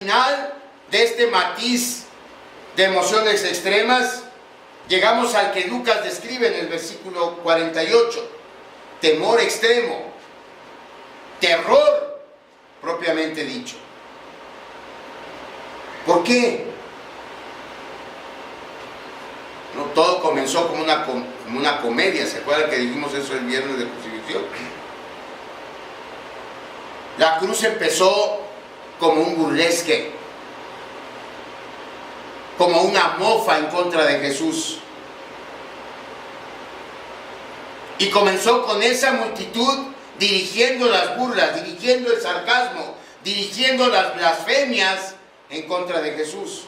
Final de este matiz de emociones extremas, llegamos al que Lucas describe en el versículo 48. Temor extremo, terror propiamente dicho. ¿Por qué? No, todo comenzó como una comedia. ¿Se acuerdan que dijimos eso el viernes de crucifixión? La cruz empezó como un burlesque, como una mofa en contra de Jesús. Y comenzó con esa multitud dirigiendo las burlas, dirigiendo el sarcasmo, dirigiendo las blasfemias en contra de Jesús.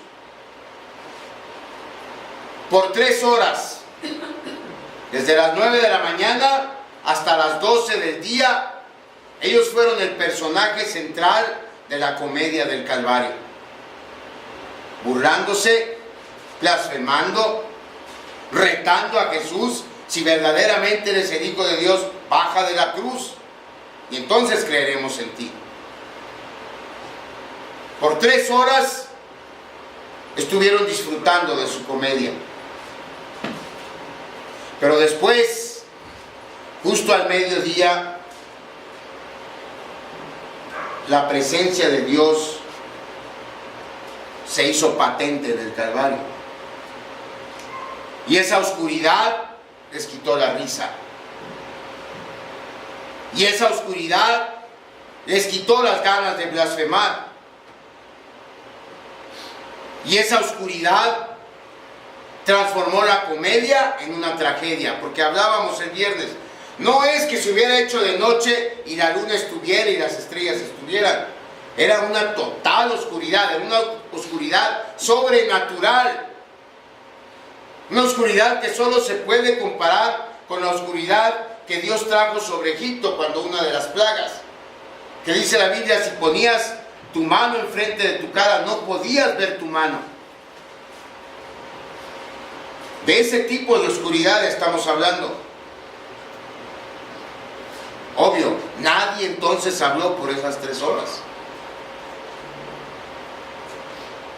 Por 3 horas, desde las 9 de la mañana hasta las 12 del día, ellos fueron el personaje central de la comedia del Calvario, burlándose, blasfemando, retando a Jesús: si verdaderamente eres el Hijo de Dios, baja de la cruz y entonces creeremos en ti. Por 3 horas estuvieron disfrutando de su comedia, pero después, justo al mediodía, la presencia de Dios se hizo patente en el Calvario. Y esa oscuridad les quitó la risa. Y esa oscuridad les quitó las ganas de blasfemar. Y esa oscuridad transformó la comedia en una tragedia. Porque hablábamos el viernes, no es que se hubiera hecho de noche y la luna estuviera y las estrellas estuvieran. Era una total oscuridad, era una oscuridad sobrenatural. Una oscuridad que solo se puede comparar con la oscuridad que Dios trajo sobre Egipto cuando una de las plagas, que dice la Biblia, si ponías tu mano enfrente de tu cara no podías ver tu mano. De ese tipo de oscuridad estamos hablando. Obvio, nadie entonces habló por esas 3 horas.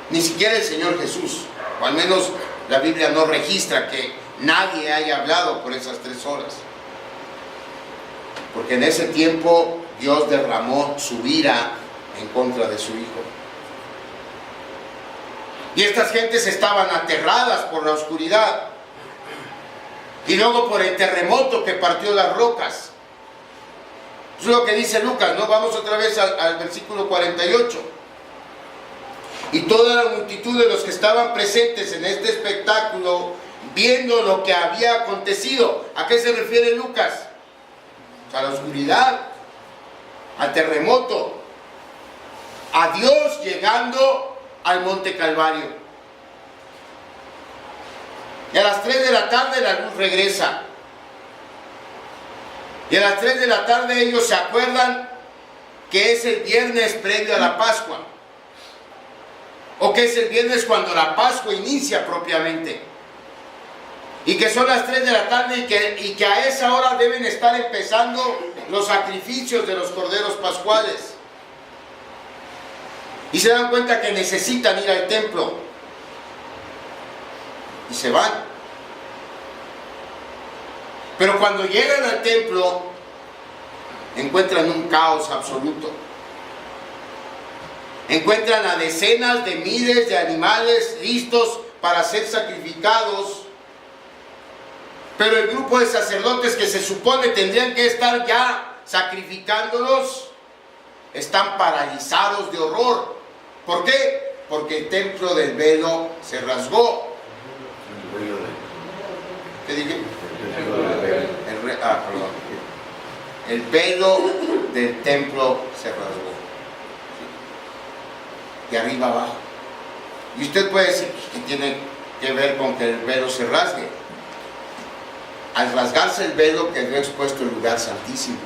Ni siquiera el Señor Jesús, o al menos la Biblia no registra que nadie haya hablado por esas 3 horas. Porque en ese tiempo Dios derramó su ira en contra de su Hijo. Y estas gentes estaban aterradas por la oscuridad. Y luego por el terremoto que partió las rocas. Eso es lo que dice Lucas, ¿no? Vamos otra vez al versículo 48. Y toda la multitud de los que estaban presentes en este espectáculo, viendo lo que había acontecido. ¿A qué se refiere Lucas? A la oscuridad, al terremoto, a Dios llegando al monte Calvario. Y a las 3 de la tarde la luz regresa. Y a las 3 de la tarde ellos se acuerdan que es el viernes previo a la Pascua. O que es el viernes cuando la Pascua inicia propiamente. Y que son las 3 de la tarde y que a esa hora deben estar empezando los sacrificios de los corderos pascuales. Y se dan cuenta que necesitan ir al templo. Y se van. Pero cuando llegan al templo, encuentran un caos absoluto. Encuentran a decenas de miles de animales listos para ser sacrificados. Pero el grupo de sacerdotes que se supone tendrían que estar ya sacrificándolos, están paralizados de horror. ¿Por qué? Porque el templo del velo se rasgó. ¿Qué dije? Perdón. El velo del templo se rasgó. De arriba abajo. Y usted puede decir que tiene que ver con que el velo se rasgue. Al rasgarse el velo quedó expuesto el lugar santísimo.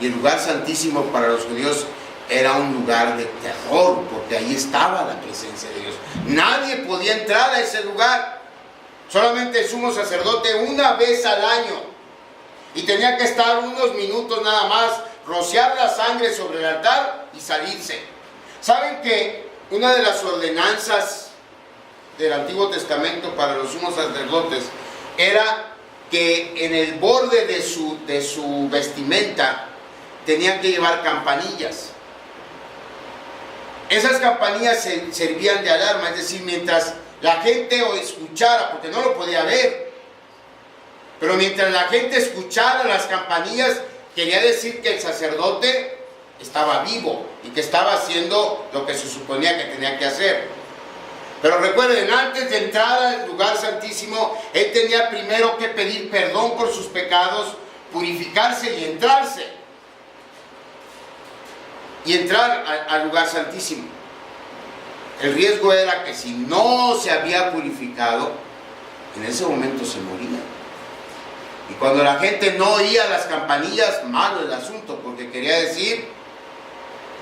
Y el lugar santísimo para los judíos era un lugar de terror, porque ahí estaba la presencia de Dios. Nadie podía entrar a ese lugar. Solamente el sumo sacerdote una vez al año. Y tenía que estar unos minutos nada más, rociar la sangre sobre el altar y salirse. ¿Saben que una de las ordenanzas del Antiguo Testamento para los sumos sacerdotes era que en el borde de su vestimenta tenían que llevar campanillas? Esas campanillas servían de alarma, es decir, mientras la gente o escuchara, porque no lo podía ver, pero mientras la gente escuchara las campanillas, quería decir que el sacerdote estaba vivo y que estaba haciendo lo que se suponía que tenía que hacer. Pero recuerden, antes de entrar al lugar santísimo, él tenía primero que pedir perdón por sus pecados, purificarse y entrar al lugar santísimo. El riesgo era que si no se había purificado, en ese momento se moría. Y cuando la gente no oía las campanillas, malo el asunto, porque quería decir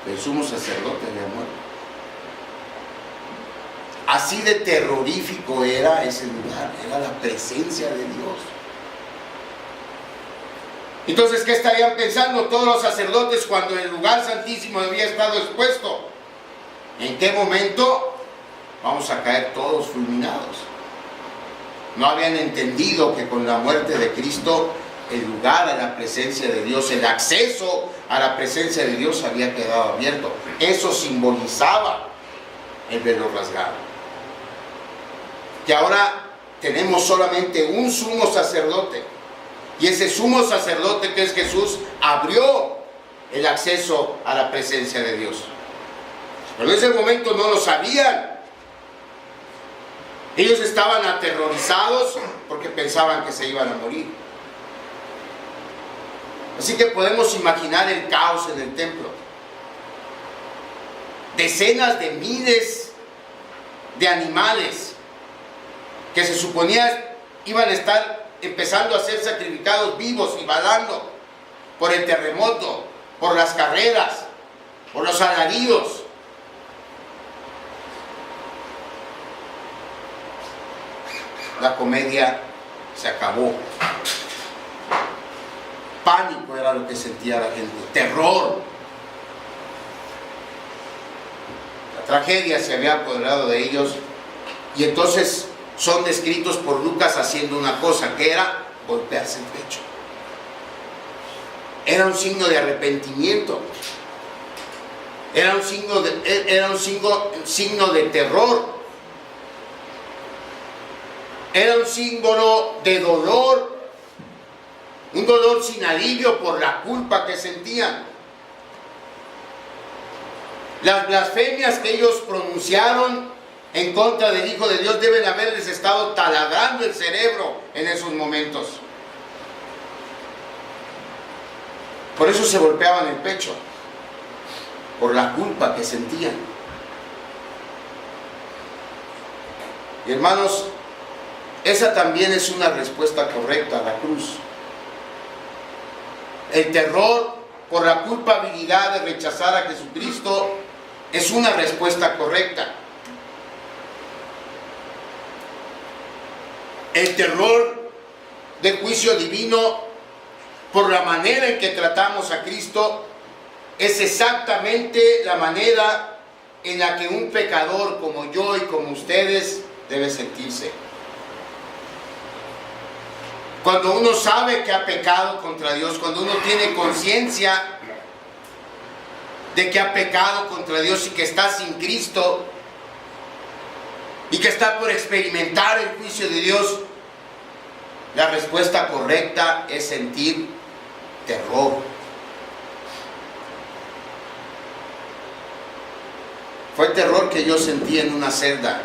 que el sumo sacerdote había muerto. Así de terrorífico era ese lugar, era la presencia de Dios. Entonces, ¿qué estarían pensando todos los sacerdotes cuando el lugar santísimo había estado expuesto? ¿En qué momento vamos a caer todos fulminados? No habían entendido que con la muerte de Cristo el lugar a la presencia de Dios, el acceso a la presencia de Dios había quedado abierto. Eso simbolizaba el velo rasgado. Que ahora tenemos solamente un sumo sacerdote, y ese sumo sacerdote, que es Jesús, abrió el acceso a la presencia de Dios. Pero en ese momento no lo sabían. Ellos estaban aterrorizados porque pensaban que se iban a morir. Así que podemos imaginar el caos en el templo. Decenas de miles de animales que se suponía iban a estar empezando a ser sacrificados vivos y balando por el terremoto, por las carreras, por los alaridos. La comedia se acabó. Pánico era lo que sentía la gente, terror. La tragedia se había apoderado de ellos, y entonces son descritos por Lucas haciendo una cosa, que era golpearse el pecho. Era un signo de arrepentimiento. Era un signo de terror. Era un símbolo de dolor, un dolor sin alivio por la culpa que sentían. Las blasfemias que ellos pronunciaron en contra del Hijo de Dios deben haberles estado taladrando el cerebro en esos momentos. Por eso se golpeaban el pecho, por la culpa que sentían. Y hermanos, esa también es una respuesta correcta a la cruz. El terror por la culpabilidad de rechazar a Jesucristo es una respuesta correcta. El terror del juicio divino por la manera en que tratamos a Cristo es exactamente la manera en la que un pecador como yo y como ustedes debe sentirse. Cuando uno sabe que ha pecado contra Dios, cuando uno tiene conciencia de que ha pecado contra Dios y que está sin Cristo y que está por experimentar el juicio de Dios, la respuesta correcta es sentir terror. Fue el terror que yo sentí en una celda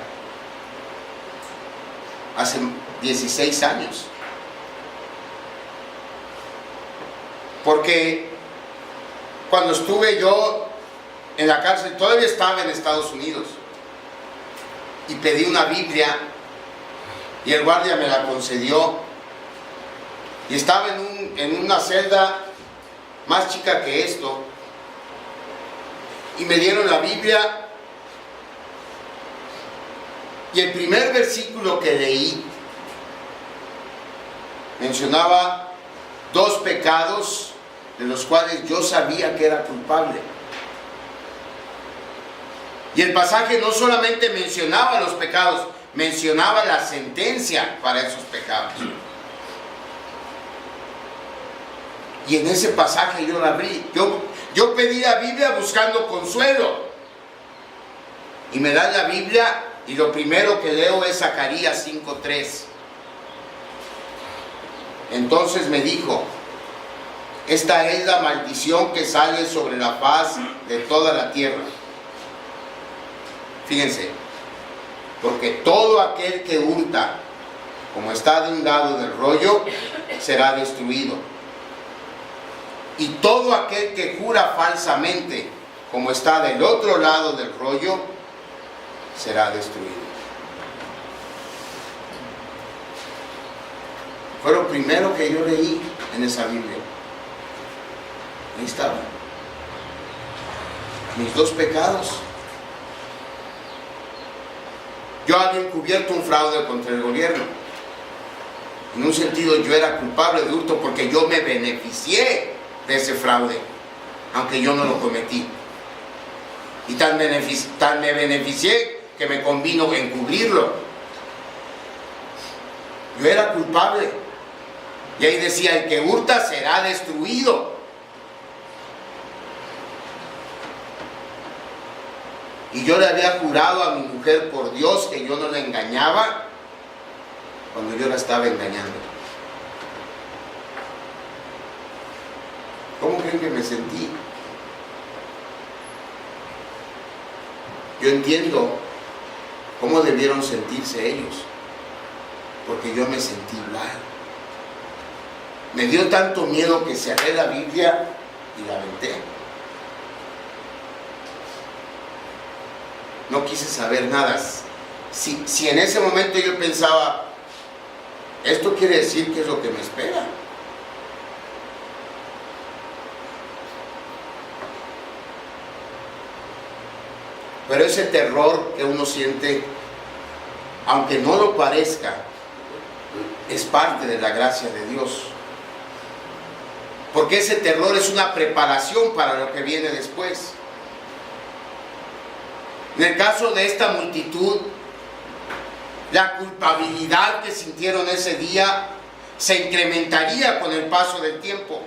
hace 16 años. Porque cuando estuve yo en la cárcel, todavía estaba en Estados Unidos, y pedí una Biblia, y el guardia me la concedió, y estaba en una celda más chica que esto, y me dieron la Biblia, y el primer versículo que leí mencionaba 2 pecados de los cuales yo sabía que era culpable. Y el pasaje no solamente mencionaba los pecados, mencionaba la sentencia para esos pecados. Y en ese pasaje yo la abrí. Yo pedí la Biblia buscando consuelo. Y me da la Biblia y lo primero que leo es Zacarías 5:3. Entonces me dijo: esta es la maldición que sale sobre la faz de toda la tierra. Fíjense, porque todo aquel que hurta, como está de un lado del rollo, será destruido. Y todo aquel que jura falsamente, como está del otro lado del rollo, será destruido. Fue lo primero que yo leí en esa Biblia. Ahí estaba. Mis dos pecados. Yo había encubierto un fraude contra el gobierno. En un sentido, yo era culpable de hurto porque yo me beneficié de ese fraude, aunque yo no lo cometí. Y tan me beneficié que me convino encubrirlo. Yo era culpable. Y ahí decía: el que hurta será destruido. Y yo le había jurado a mi mujer por Dios que yo no la engañaba cuando yo la estaba engañando. ¿Cómo creen que me sentí? Yo entiendo cómo debieron sentirse ellos, porque yo me sentí mal. Me dio tanto miedo que cerré la Biblia y la aventé. No quise saber nada. Si en ese momento yo pensaba, esto quiere decir que es lo que me espera. Pero ese terror que uno siente, aunque no lo parezca, es parte de la gracia de Dios. Porque ese terror es una preparación para lo que viene después. En el caso de esta multitud, la culpabilidad que sintieron ese día se incrementaría con el paso del tiempo.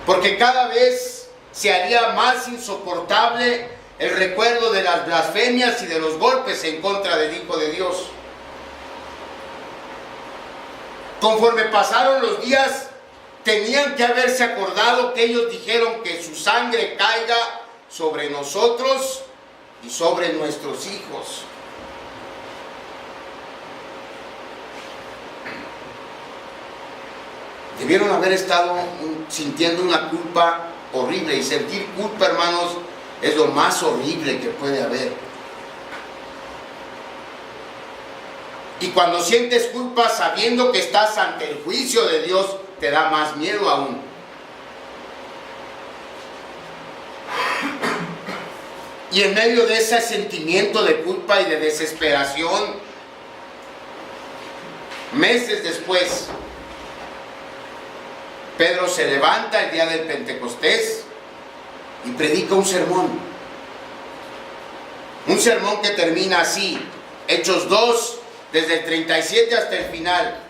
Porque cada vez se haría más insoportable el recuerdo de las blasfemias y de los golpes en contra del Hijo de Dios. Conforme pasaron los días, tenían que haberse acordado que ellos dijeron que su sangre caiga sobre nosotros y sobre nuestros hijos. Debieron haber estado sintiendo una culpa horrible, y sentir culpa, hermanos, es lo más horrible que puede haber. Y cuando sientes culpa sabiendo que estás ante el juicio de Dios, te da más miedo aún. Y en medio de ese sentimiento de culpa y de desesperación, meses después, Pedro se levanta el día del Pentecostés y predica un sermón. Un sermón que termina así, Hechos 2, desde el 37 hasta el final.